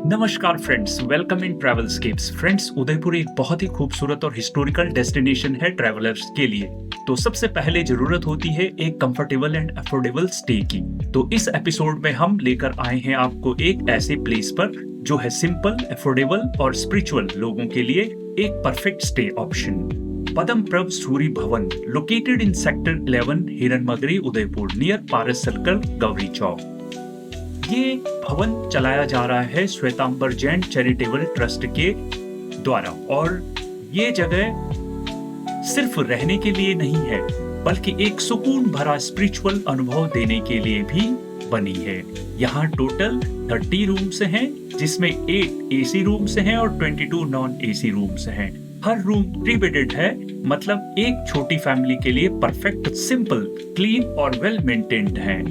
नमस्कार friends, welcome in Travelscapes. Friends, Udaipur एक बहुत ही खूबसूरत और हिस्टोरिकल डेस्टिनेशन है ट्रैवलर्स के लिए। तो सबसे पहले जरूरत होती है एक कंफर्टेबल एंड अफोर्डेबल स्टे की। तो इस एपिसोड में हम लेकर आए हैं आपको एक ऐसे प्लेस पर जो है सिंपल, अफोर्डेबल और स्पिरिचुअल लोगों के लिए एक perfect stay option. Padmaprabh Suri Bhavan, located in sector 11 Hiranmagri, Udaipur, near Paras circle, Gauri Chowk. ये भवन चलाया जा रहा है श्वेतांबर जैन चैरिटेबल ट्रस्ट के द्वारा और ये जगह सिर्फ रहने के लिए नहीं है बल्कि एक सुकून भरा स्पिरिचुअल अनुभव देने के लिए भी बनी है। यहाँ टोटल 30 रूम्स हैं जिसमें 8 एसी रूम्स हैं और 22 नॉन एसी रूम्स हैं। हर रूम 3 बेडेड है, मतलब एक छोटी फैमिली के लिए परफेक्ट, सिंपल, क्लीन और वेल मेंटेन्ड है।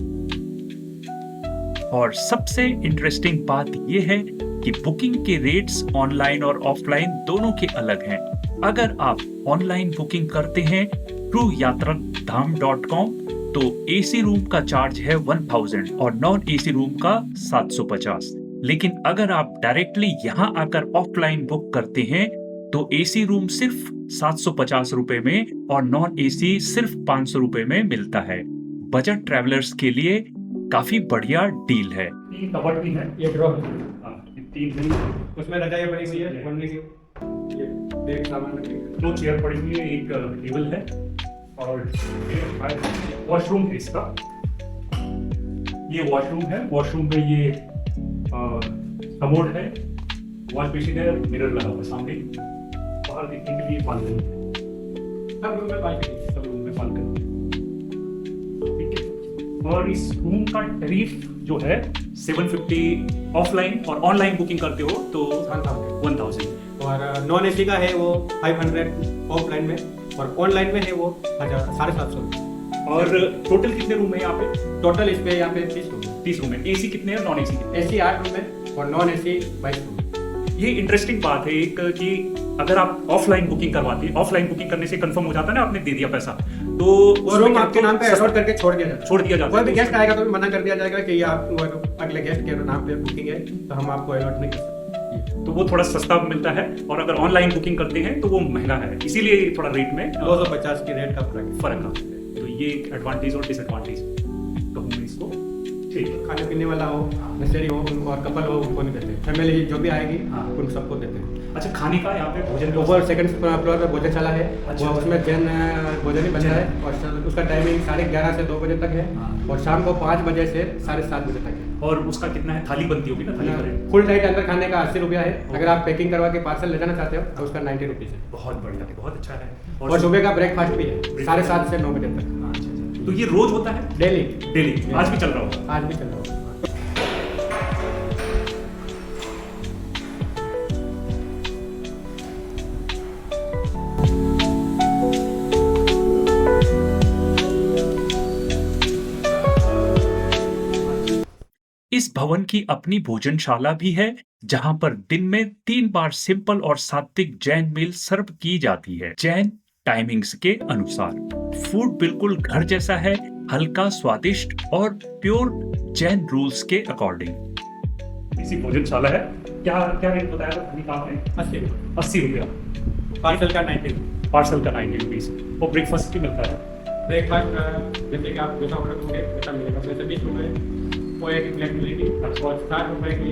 और सबसे इंटरेस्टिंग बात यह है कि बुकिंग के रेट्स ऑनलाइन और ऑफलाइन दोनों के अलग हैं। अगर आप ऑनलाइन बुकिंग करते हैं थ्रू yatradham.com तो एसी रूम का चार्ज है 1000 और नॉन एसी रूम का 750। लेकिन अगर आप डायरेक्टली यहाँ आकर ऑफलाइन बुक करते हैं तो एसी रूम सिर्फ 750 रुपए में और नॉन एसी सिर्फ 500 रुपए में मिलता है। बजट ट्रैवलर्स के लिए काफी बढ़िया डील है। तीन कबर्ड भी है, ये ड्रॉ तीन है, उसमें रजाई पड़ी हुई है, बनने की ये देख सामान रखने की। 2 चेयर पड़ी हुई है, एक टेबल है और वॉशरूम है इसका। ये वॉशरूम है, वॉशरूम में ये कमोड है, वॉश बेसिन है, मिरर लगा हुआ सामने। बाहर देखने के लिए बालकनी है, सब रूम में बालकनी, सब रूम में बालकनी। और इस रूम का टैरिफ जो है 750 ऑफलाइन और ऑनलाइन बुकिंग करते हो तो 1000 और नॉन एसी का है वो 500 ऑफलाइन में और ऑनलाइन में है वो 750। और टोटल कितने रूम है यहाँ पे? टोटल इस पे यहाँ पे 30 रूम है। एसी कितने हैं, नॉन एसी कितने? एसी 8 रूम है और नॉन एसी 22 रूम। ये इंटरेस्टिंग बात है एक कि अगर आप ऑफलाइन बुकिंग करवाते हैं, ऑफलाइन बुकिंग करने से कंफर्म हो जाता है ना आपने दे दिया पैसा, तो वो रूम आपके नाम पे अलॉट करके छोड़ दिया जाता है। कोई भी गेस्ट आएगा तो भी मना कर दिया जाएगा कि ये आप अगले गेस्ट के नाम पे बुकिंग है तो हम आपको अलॉट नहीं कर सकते। तो वो थोड़ा सस्ता मिलता है और अगर ऑनलाइन बुकिंग करते हैं तो वो महंगा है, इसीलिए थोड़ा रेट में 250 की रेट का फर्क आता है। तो ये एक एडवांटेज और डिसएडवांटेज कहूँगा इसको। ठीक है, खाने पीने वाला हो, मिस्त्री हो उनको और कपल हो उनको नहीं देते, फैमिली जो भी आएगी उन सबको देते हैं। अच्छा, खाने का यहाँ पे भोजन ऊपर सेकंड फ्लोर पे भोजनशाला है। अच्छा। वो उसमें जैन भोजन ही बनता है और उसका टाइमिंग 11:30 से 2 बजे तक है और शाम को 5 बजे से 7:30 बजे तक है। और उसका कितना है? थाली बनती होगी ना, थाली का रेट? फुल डाइट अंदर खाने का 80 रुपया है। अगर आप पैकिंग करवा के पार्सल ले जाना चाहते हो तो उसका 90 रुपीज़ है। बहुत बढ़िया, बहुत अच्छा है। और सुबह का ब्रेकफास्ट भी है 7:30 से 9 बजे तक। अच्छा, तो ये रोज होता है? डेली डेली आज भी चल रहा होगा? आज भी चल रहा है। इस भवन की अपनी भोजनशाला भी है जहां पर दिन में 3 बार सिंपल और सात्विक जैन मील सर्व की जाती है, जैन टाइमिंग्स के अनुसार। फूड बिल्कुल घर जैसा है, हल्का, स्वादिष्ट और प्योर जैन रूल्स के अकॉर्डिंग। इसी भोजनशाला है। क्या क्या रेट बताया था खाने का आपने? 80 रुपया। पार्सल का 90। पार्सल का 90 रुपीज। और ब्रेकफास्ट भी मिलता है? ब्रेकफास्ट जैसे कि आप जैसा ऑर्डर करोगे वैसा मिलेगा। वैसे 20 रुपये पोहे की प्लेट मिलेगी और 60 रुपये की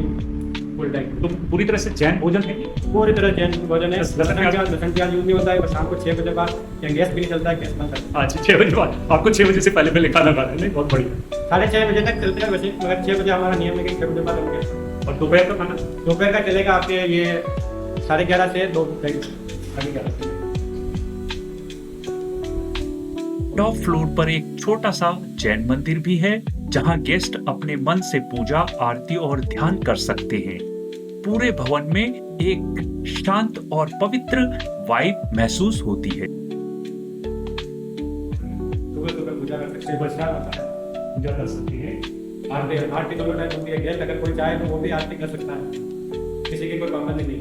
फुल डाइट। तो पूरी तरह से जैन भोजन है ये? पूरी तरह जैन भोजन है। लहसुन प्याज यूज नहीं होता है। बस शाम को 6 बजे बाद या गैस भी नहीं चलता है, गैस बंद कर देते हैं। आज 6 बजे बाद आपको 6 बजे से पहले खाना खाना है? नहीं, बहुत बढ़िया। 6:30 बजे तक चलते हैं वैसे, मगर 6 बजे हमारा नियम है कि 6 बजे बाद हम गैस। और दोपहर का खाना? दोपहर का चलेगा आपके ये 11:30 से 2 तक। टॉप फ्लोर पर एक छोटा सा जैन मंदिर भी है जहां गेस्ट अपने मन से पूजा, आरती और ध्यान कर सकते हैं। पूरे भवन में एक शांत और पवित्र वाइब महसूस होती है। सुबह पूजा कर सकते हैं। पूजा कर सकती है। आरती दोनों टाइम होती है। गेस्ट अगर कोई चाहे तो वो भी आरती कर सकता है, किसी की कोई पाबंदी नहीं।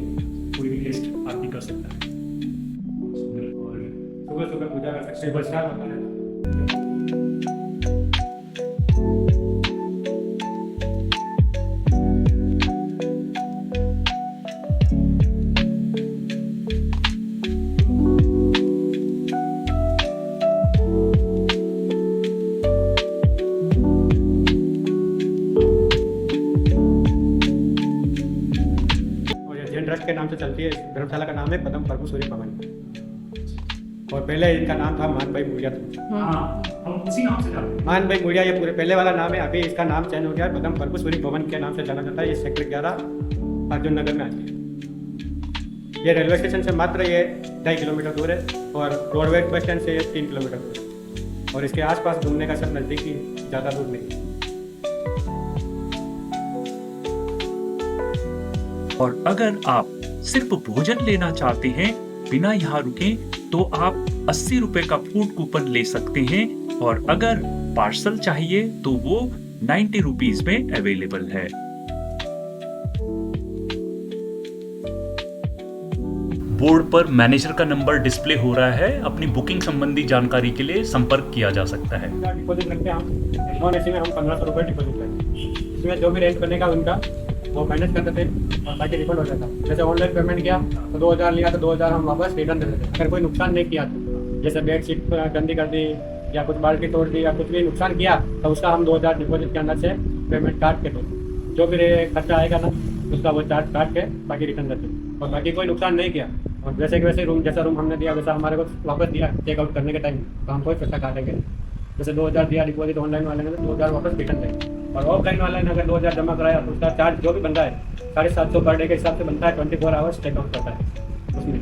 कोई भी गेस्ट आरती कर सकता है। सुबह पूजा कर सकते हैं। होता है। ट्रस्ट के नाम से चलती है। इस धर्मशाला का नाम है पद्म प्रभु सूर्य भवन, और पहले इनका नाम था मान भाई मुड़िया। हाँ, हम उसी नाम से जानते हैं। मान भाई मुड़िया ये पूरे पहले वाला नाम है, अभी इसका नाम चेंज हो गया है, पद्म प्रभु सूर्य भवन के नाम से जाना जाता है। ये सेक्टर 11 अर्जुन नगर में आती है। ये रेलवे स्टेशन से मात्र ये 2.5 किलोमीटर दूर है, और रोडवेज बस स्टैंड से 3 किलोमीटर दूर है, और इसके आसपास घूमने का सब नज़दीक ही, ज़्यादा दूर नहीं। और अगर आप सिर्फ भोजन लेना चाहते हैं बिना यहाँ रुके तो आप 80 रुपए का फूड कूपन ले सकते हैं, और अगर पार्सल चाहिए तो वो 90 रुपीज में अवेलेबल है। बोर्ड पर मैनेजर का नंबर डिस्प्ले हो रहा है। अपनी बुकिंग संबंधी जानकारी के लिए संपर्क किया जा सकता है। डिपॉजिट रखते हैं हम, नॉन एसी में हम 1500 रुपये डिपॉजिट करते हैं। इसमें जो भी रेंट करने का उनका वो मैनेज करते थे, और बाकी रिफंड हो जाता। जैसे ऑनलाइन पेमेंट किया तो 2000 लिया तो 2000 हम वापस रिटर्न दे देते। अगर कोई नुकसान नहीं किया, जैसे बेडशीट गंदी कर दी या कुछ बाल्टी तोड़ दी या कुछ भी नुकसान किया, तो उसका हम 2000 डिपॉजिट के अंदर से पेमेंट काट के दो, जो भी खर्चा आएगा ना उसका वो चार्ज काट के बाकी रिटर्न देते। और बाकी कोई नुकसान नहीं किया, और वैसे कि वैसे जैसा रूम हमने दिया वैसा हमारे को वापस दिया चेकआउट करने के टाइम, तो हम कोई पैसा काटेंगे। जैसे 2000 दिया डिपॉजिट ऑनलाइन वाले ने, तो 2000 वापस रिटर्न देंगे। और ऑफलाइन वाले ने अगर 2000 जमा कराया तो उसका चार्ज जो भी बनता है 750 पर डे के हिसाब से बनता है। 24 आवर्स चेकआउट करता है, उसमें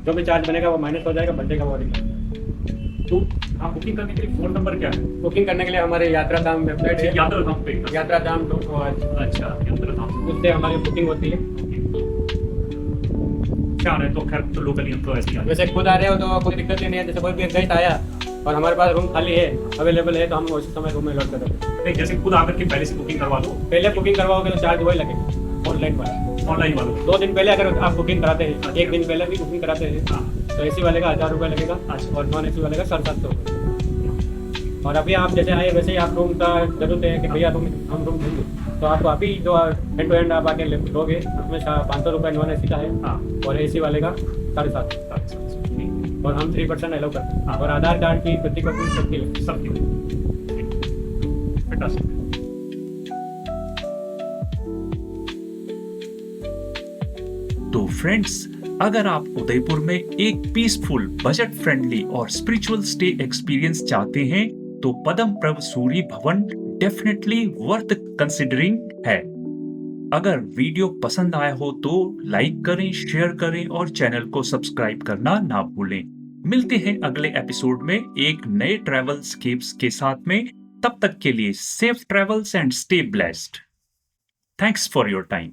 जो भी चार्ज बनेगा वो माइनस हो जाएगा, बचेगा वो रिटर्न। तो आप बुकिंग करने के लिए फोन नंबर क्या है? बुकिंग करने के लिए हमारे यात्रा धाम वेबसाइट है, यात्रा धाम पे। यात्रा धाम अच्छा, यात्रा धाम उससे हमारी बुकिंग होती है। क्या है तो खैर तो लोकली हम तो ऐसे ही आते हैं। वैसे खुद आ रहे हो तो कोई दिक्कत ही नहीं है। जैसे कोई भी गेस्ट आया और हमारे पास रूम खाली है, अवेलेबल है, तो हम उसी समय रूम में अलॉट कर देते हैं। नहीं, जैसे खुद आकर के पहले से बुकिंग करवा दो। पहले बुकिंग करवाओगे तो चार्ज वही लगेगा ऑनलाइन वाला। ऑनलाइन वालों 2 दिन पहले अगर आप बुकिंग कराते हैं, 1 दिन पहले भी बुकिंग कराते हैं, हाँ। तो एसी वाले का 1000 रुपये लगेगा, और नॉन एसी वाले का 750 रुपये। और अभी आप जैसे आए वैसे ही आप रूम का जरूरत है कि भैया हम रूम देंगे, तो आपको अभी जो हेड टू हेड आप आके लोगे उसमें 500 रुपये नॉन एसी का है, हाँ। और एसी वाले का 750, और हम 3% अलाउ करते हैं। हाँ। और आधार कार्ड की प्रति कॉपी सबकी सबके फटाफट। तो फ्रेंड्स, अगर आप उदयपुर में एक पीसफुल, बजट फ्रेंडली और स्पिरिचुअल स्टे एक्सपीरियंस चाहते हैं तो पद्म प्रभु सूर्य भवन डेफिनेटली वर्थ कंसिडरिंग है। अगर वीडियो पसंद आया हो तो लाइक करें, शेयर करें और चैनल को सब्सक्राइब करना ना भूलें। मिलते हैं अगले एपिसोड में एक नए ट्रैवल स्केप्स के साथ में। तब तक के लिए safe travels and stay blessed. Thanks for your time.